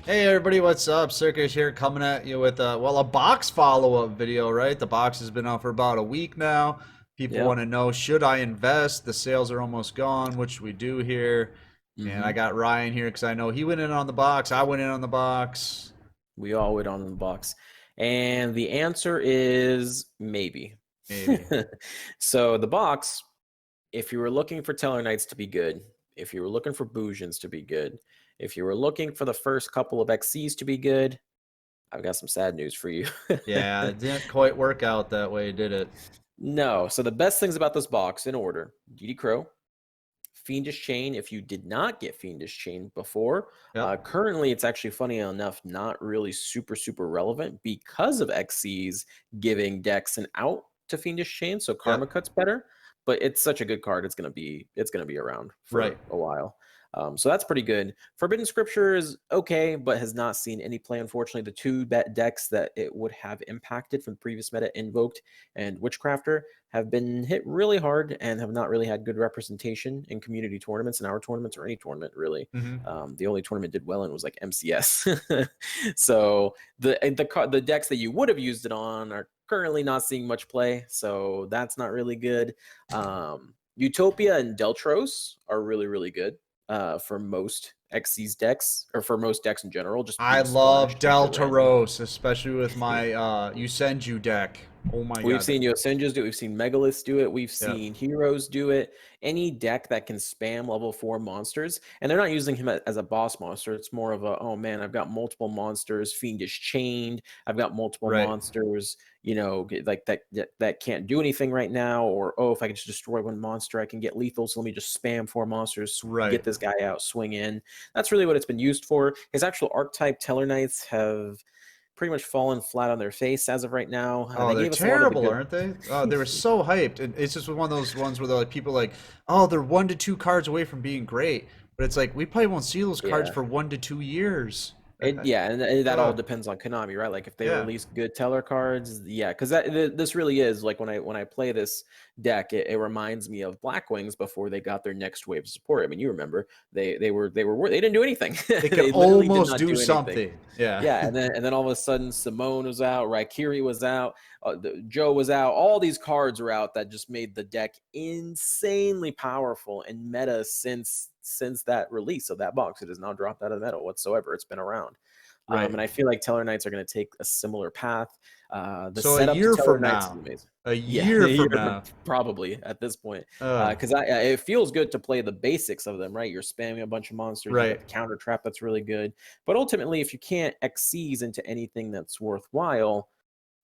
Hey everybody, what's up? Circus here coming at you with a box follow-up video, right? The box has been out for about a week now. People Yep. want to know, should I invest? The sales are almost gone, which we do here. And I hmm got Ryan here because I know he went in on the box. I went in on the box. We all went on in the box. And the answer is maybe. Maybe. So the box, if you were looking for Tellar Knights to be good, if you were looking for Bujins to be good, if you were looking for the first couple of XCs to be good, I've got some sad news for you. Yeah, it didn't quite work out that way, did it? No. So the best things about this box in order, DD Crow, Fiendish Chain, if you did not get Fiendish Chain before, Yep. currently it's actually funny enough not really super relevant because of XC's giving decks an out to Fiendish Chain, so Karma Yep. Cut's better. But it's such a good card; it's gonna be around Right. for a while. So that's pretty good. Forbidden Scripture is okay, but has not seen any play. Unfortunately, the two bet decks that it would have impacted from the previous meta, Invoked and Witchcrafter, have been hit really hard and have not really had good representation in community tournaments, in our tournaments, or any tournament really. Mm-hmm. The only tournament did well in was like MCS. So the decks that you would have used it on are currently not seeing much play, so that's not really good. Utopia and Deltros are really good for most Xyz decks, or for most decks in general, just I being splashed love and hit random. Deltaros, especially with my Usenju deck. Oh my We've god. seen Yosenjas do it. We've seen Megaliths do it. We've Yep. seen Heroes do it. Any deck that can spam level 4 monsters, and they're not using him as a boss monster. It's more of a, oh man, I've got multiple monsters, Fiendish Chained. I've got multiple Right. monsters, like that can't do anything right now. Or, oh, if I can just destroy one monster, I can get lethal. So let me just spam 4 monsters, Right. get this guy out, swing in. That's really what it's been used for. His actual archetype, Tellar Knights, have pretty much fallen flat on their face as of right now. Oh, They they're gave us a lot of the terrible, good. aren't they? Oh, they were so hyped, and it's just one of those ones where they're like people are like, oh, they're 1 to 2 cards away from being great, but it's like we probably won't see those cards Yeah. for 1 to 2 years. Yeah, and that all Uh, depends on Konami, right? Like if they yeah, release good Teller cards, yeah, because this really is like when I play this deck, it reminds me of Blackwings before they got their next wave of support. I mean, you remember they didn't do anything. they could They literally did almost not do do anything. something. Yeah, Yeah, and then all of a sudden Simone was out, Raikiri was out, Joe was out. All these cards were out that just made the deck insanely powerful and meta since that release of that box. It has not dropped out of the meta whatsoever. It's been around. right. And I feel like Tellar Knights are going to take a similar path. The So a setup to year Tellar from Knights is now, amazing. a Yeah, year from now, probably at this point, uh, because it feels good to play the basics of them, right? You're spamming a bunch of monsters. You got right, the counter trap that's really good, but ultimately, if you can't XCs into anything that's worthwhile,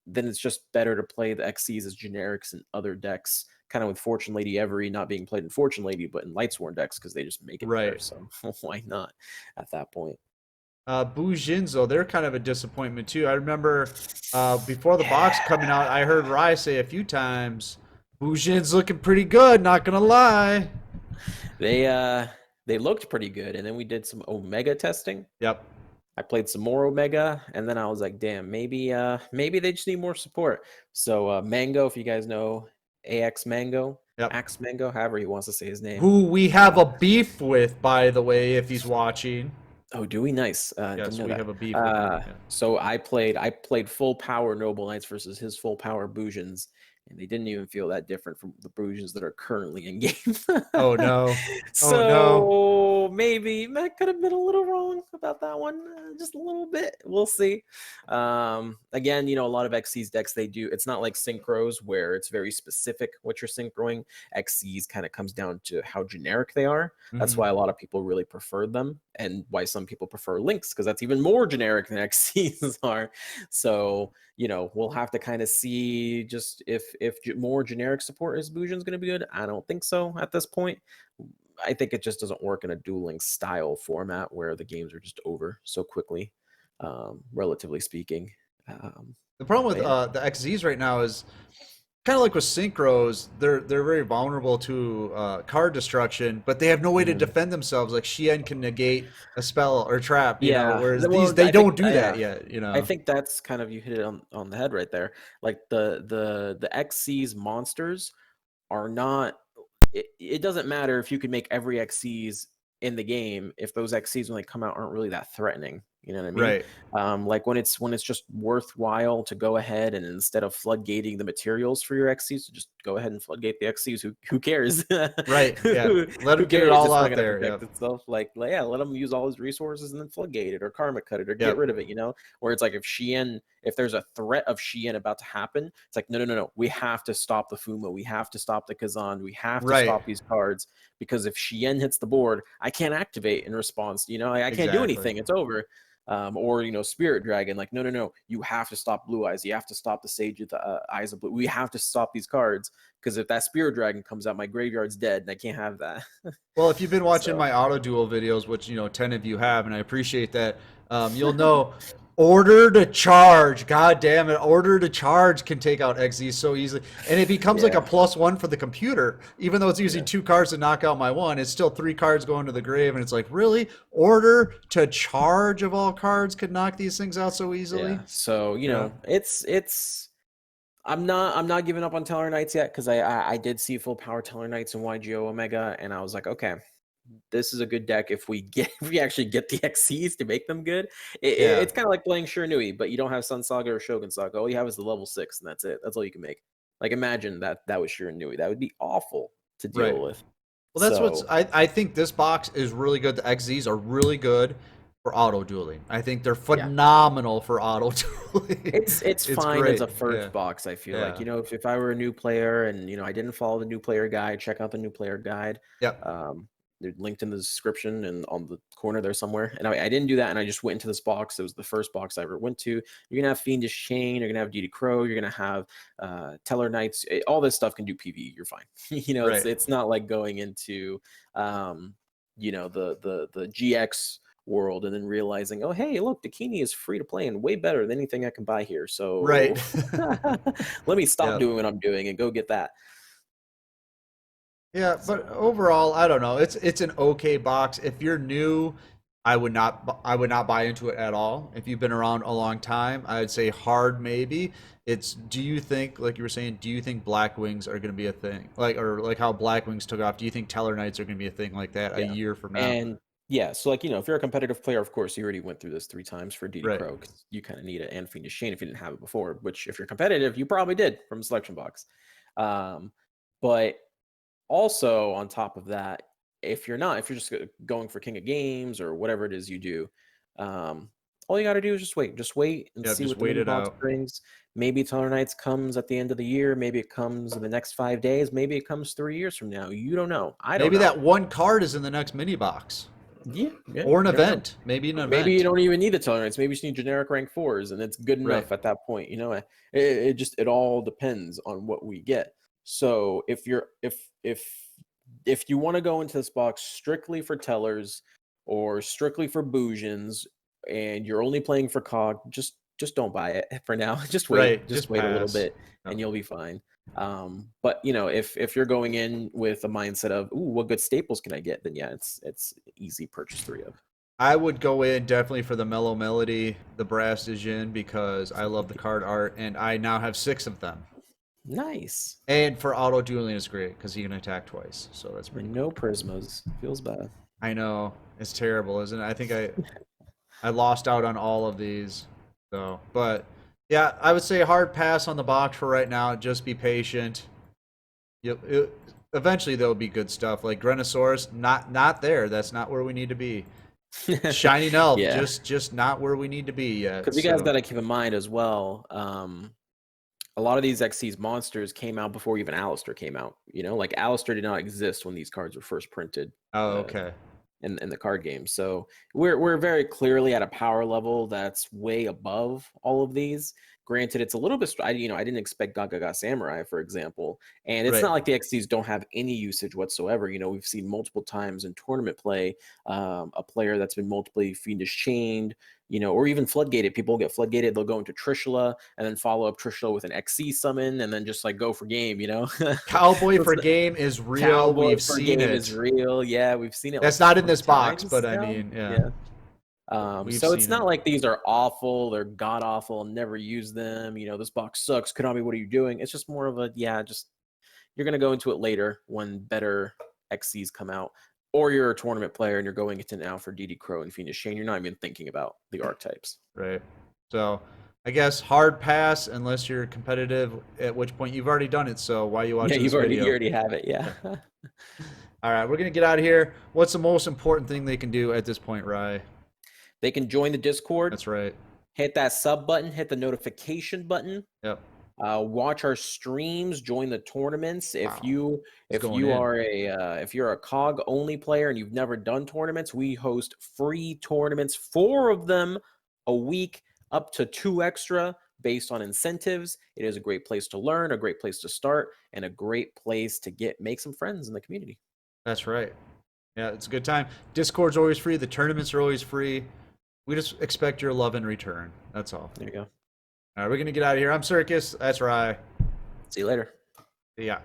then it's just better to play the XCs as generics in other decks. Kind of with Fortune Lady Every not being played in Fortune Lady, but in Lightsworn decks because they just make it better. right. So why not at that point? Bujinzo, they're kind of a disappointment too. I remember before the box Yeah. coming out, I heard Rye say a few times, Bujin's looking pretty good, not gonna lie. They uh they looked pretty good, and then we did some Omega testing. Yep. I played some more Omega, and then I was like, damn, maybe they just need more support. So Mango, if you guys know AX Mango, Yep. Axe Mango, however he wants to say his name. Who we have Uh, a beef with, by the way, if he's watching. oh, do we? Nice. Didn't Yes, know we that. have a beef with him. Yeah. So I played full power Noble Knights versus his full power Bujins, and they didn't even feel that different from the Bujins that are currently in game. Oh no. Oh no. So maybe Matt could have been a little wrong about that one, just a little bit. We'll see. Again, a lot of XC's decks, they do. It's not like synchros where it's very specific what you're synchroing. XC's kind of comes down to how generic they are. That's Hmm. why a lot of people really prefer them, and why some people prefer links, because that's even more generic than XC's are. So we'll have to kind of see just if more generic support is Bujin's going to be good. I don't think so at this point. I think it just doesn't work in a dueling style format where the games are just over so quickly, relatively speaking. Um, The problem but with yeah. the XZs right now is kind of like with synchros, they're very vulnerable to card destruction, but they have no way to Mhm. defend themselves. Like Shien can negate a spell or trap, Yeah. whereas these Well, they don't do that yet. I think that's kind of, you hit it on the head right there. Like the XC's monsters are not. It doesn't matter if you can make every XC's in the game if those XC's when they come out aren't really that threatening. You know what I mean? Right. Like when it's just worthwhile to go ahead and instead of floodgating the materials for your XCs, to just go ahead and floodgate the XCs. Who cares? Right. Yeah. who, Let who them get it cares? all It's not out going to there. protect Yep. itself. Like, yeah, let them use all his resources and then floodgate it or karma cut it or get Yep. rid of it. Where it's like if there's a threat of Shien about to happen, it's like no. We have to stop the Fuma. We have to stop the Kazan. We have to Right. stop these cards because if Shien hits the board, I can't activate in response. I can't do Exactly. anything. It's over. Or Spirit Dragon. Like no, you have to stop Blue Eyes. You have to stop the Sage of the Eyes of Blue. We have to stop these cards because if that Spirit Dragon comes out, my graveyard's dead, and I can't have that. Well, if you've been watching So my auto duel videos, which 10 of you have, and I appreciate that, you'll know order to charge. God damn it, order to charge can take out XZ so easily, and it becomes like a yeah, +1 for the computer. Even though it's using yeah, 2 cards to knock out my one, it's still 3 cards going to the grave, and it's like, really, order to charge of all cards could knock these things out so easily. yeah. So Yeah, it's. I'm not giving up on Tellar Knights yet because I did see full power Tellar Knights and YGO Omega, and I was like, okay, this is a good deck if we actually get the XCs to make them good. yeah. It's kind of like playing Shiranui, but you don't have Sun Saga or Shogun Saga. All you have is the level 6, and that's it. That's all you can make. Like imagine that was Shiranui. That would be awful to Right. deal with. Well, that's what's. So I think this box is really good. The XZs are really good for auto dueling. I think they're yeah, phenomenal for auto dueling. it's It's fine as great. a first Yeah. box. I feel like Yeah. if I were a new player and I didn't follow the new player guide, check out the new player guide. Yep. Um, they're linked in the description and on the corner there somewhere. And I didn't do that, and I just went into this box. It was the first box I ever went to. You're gonna have Fiendish Chain. You're gonna have DD Crow. You're gonna have Tellar Knights. All this stuff can do PV. You're fine. Right. It's not like going into the GX world and then realizing, oh hey, look, Dakini is free to play and way better than anything I can buy here. So Right. let me stop Yep. doing what I'm doing and go get that. Yeah, but So overall, I don't know. It's an okay box. If you're new, I would not buy into it at all. If you've been around a long time, I'd say hard maybe. It's do you think, like you were saying, do you think Black Wings are going to be a thing? Like how Black Wings took off, do you think Tellar Knights are going to be a thing like that a yeah, year from now? and yeah, so like if you're a competitive player, of course you already went through this 3 times for DD Right. Crow because you kind of need it, and Fiendish Chain if you didn't have it before. Which if you're competitive, you probably did from a selection box. Um, but also on top of that, if you're not, if you're just going for King of Games or whatever it is you do, all you got to do is just wait and Yeah, see just what the wait mini it box out. brings. Maybe Tellar Knights comes at the end of the year, maybe it comes in the next 5 days, maybe it comes 3 years from now. You don't know. I don't Maybe know. that one card is in the next mini box Yeah, yeah, or an you never know. event. Maybe an Or maybe you event. don't even need the tolerance. Maybe you just need generic rank 4s, and it's good Right. enough at that point. It all depends on what we get. So if you want to go into this box strictly for tellers or strictly for Boojins, and you're only playing for cog, just don't buy it for now. Right. Just Just wait a little pass. bit, Yep. and you'll be fine. But if you're going in with a mindset of, ooh, what good staples can I get, then yeah, it's easy purchase 3 of. I would go in definitely for the Mellow Melody, the Brass Dijin, because I love the card art, and I now have 6 of them. Nice. And for auto dueling is great because he can attack twice, so that's pretty And cool. no prismas. Feels bad. I know it's terrible, isn't it? I think I lost out on all of these, so but yeah, I would say hard pass on the box for right now. Just be patient. Eventually there'll be good stuff like Grenosaurus. Not there. That's not where we need to be. Shining Elf, Yeah. just not where we need to be yet. Because you guys So got to keep in mind as well, a lot of these XC's monsters came out before even Alistair came out. Like Alistair did not exist when these cards were first printed. oh, Uh, okay. in the card game. So we're very clearly at a power level that's way above all of these. Granted, it's a little bit. I didn't expect Gaga Samurai, for example, and it's Right. not like the XCs don't have any usage whatsoever. We've seen multiple times in tournament play, a player that's been multiply Fiendish chained, or even floodgated. People get floodgated, they'll go into Trishula and then follow up Trishula with an XC summon, and then just like go for game. Cowboy So for game is real. Cowboy We've for seen game is it. real. Yeah, we've seen it like That's not in 20 this box, times but I now. mean, yeah, Yeah. we've So it's seen not it. like these are awful, they're god awful, never use them. This box sucks. Konami, what are you doing? It's just more of a, yeah, just you're gonna go into it later when better XCs come out. Or you're a tournament player and you're going into now for DD Crow and Phoenix Shane. You're not even thinking about the archetypes. Right. So I guess hard pass unless you're competitive, at which point you've already done it. So why are you Yeah, watching this you video? already have it. Yeah. All right, we're gonna get out of here. What's the most important thing they can do at this point, Rye? They can join the Discord, That's right. hit that sub button, hit the notification button, Yep. watch our streams, join the tournaments. Wow. It's If going you in. are if you're a cog only player and you've never done tournaments, we host free tournaments, 4 of them a week, up to 2 extra based on incentives. It is a great place to learn, a great place to start, and a great place to make some friends in the community. That's right. Yeah, it's a good time. Discord's always free. The tournaments are always free. We just expect your love in return. That's all. There you go. All right, we're gonna get out of here. I'm Circus. That's Rye. See you later. Yeah.